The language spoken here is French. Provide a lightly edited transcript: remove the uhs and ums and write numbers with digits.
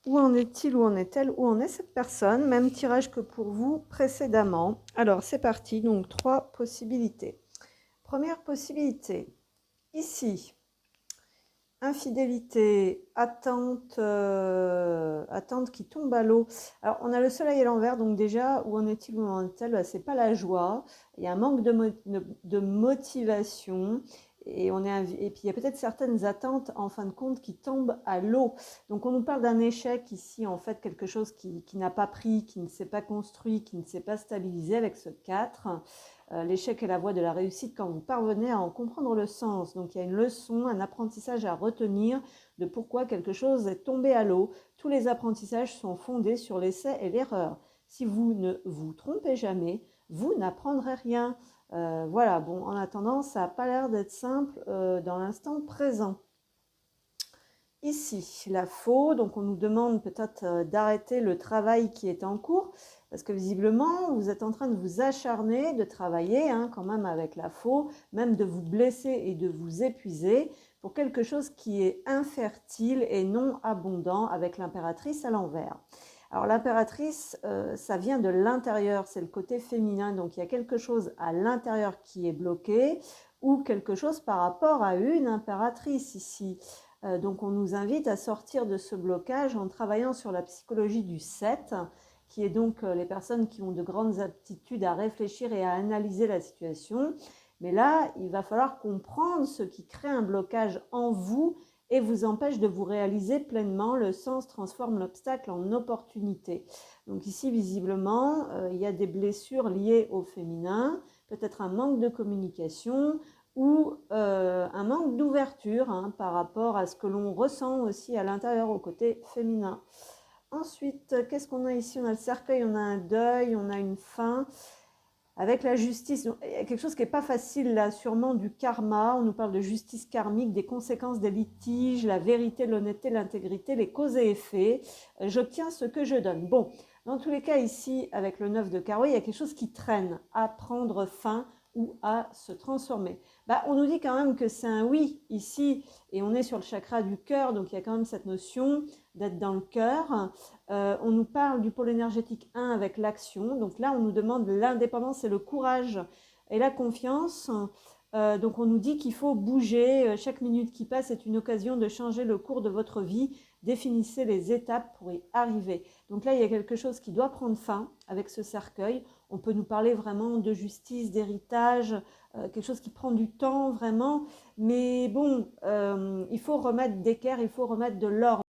Où en est-il, où en est-elle, où en est cette personne? Même tirage que pour vous précédemment. Alors, c'est parti. Donc, 3 possibilités. Première possibilité. Ici, infidélité, attente, attente qui tombe à l'eau. Alors, on a le soleil à l'envers, donc déjà, où en est-il, où en est-elle? C'est pas la joie. Il y a un manque de motivation. Et puis, il y a peut-être certaines attentes, en fin de compte, qui tombent à l'eau. Donc, on nous parle d'un échec ici, en fait, quelque chose qui n'a pas pris, qui ne s'est pas construit, qui ne s'est pas stabilisé avec ce 4. L'échec est la voie de la réussite quand vous parvenez à en comprendre le sens. Donc, il y a une leçon, un apprentissage à retenir de pourquoi quelque chose est tombé à l'eau. Tous les apprentissages sont fondés sur l'essai et l'erreur. Si vous ne vous trompez jamais, vous n'apprendrez rien. Voilà, bon, en attendant, ça n'a pas l'air d'être simple dans l'instant présent. Ici, la faux, donc on nous demande peut-être d'arrêter le travail qui est en cours, parce que visiblement, vous êtes en train de vous acharner, de travailler quand même avec la faux, même de vous blesser et de vous épuiser pour quelque chose qui est infertile et non abondant avec l'impératrice à l'envers. Alors l'impératrice, ça vient de l'intérieur, c'est le côté féminin, donc il y a quelque chose à l'intérieur qui est bloqué ou quelque chose par rapport à une impératrice ici. Donc on nous invite à sortir de ce blocage en travaillant sur la psychologie du 7, qui est donc les personnes qui ont de grandes aptitudes à réfléchir et à analyser la situation. Mais là, il va falloir comprendre ce qui crée un blocage en vous et vous empêche de vous réaliser pleinement. Le sens transforme l'obstacle en opportunité. Donc ici, visiblement, il y a des blessures liées au féminin, peut-être un manque de communication ou un manque d'ouverture par rapport à ce que l'on ressent aussi à l'intérieur au côté féminin. Ensuite, qu'est-ce qu'on a ici? On a le cercueil, on a un deuil, on a une fin. Avec la justice, donc, il y a quelque chose qui n'est pas facile là, sûrement du karma. On nous parle de justice karmique, des conséquences des litiges, la vérité, l'honnêteté, l'intégrité, les causes et effets. J'obtiens ce que je donne. Bon, dans tous les cas ici, avec le 9 de carreau, il y a quelque chose qui traîne à prendre fin ou à se transformer. On nous dit quand même que c'est un oui ici, et on est sur le chakra du cœur, donc il y a quand même cette notion d'être dans le cœur. On nous parle du pôle énergétique 1 avec l'action. Donc là, on nous demande l'indépendance et le courage et la confiance. Donc on nous dit qu'il faut bouger. Chaque minute qui passe est une occasion de changer le cours de votre vie. Définissez les étapes pour y arriver. Donc là, il y a quelque chose qui doit prendre fin avec ce cercueil. On peut nous parler vraiment de justice, d'héritage, quelque chose qui prend du temps vraiment. Mais bon, il faut remettre d'équerre, il faut remettre de l'ordre.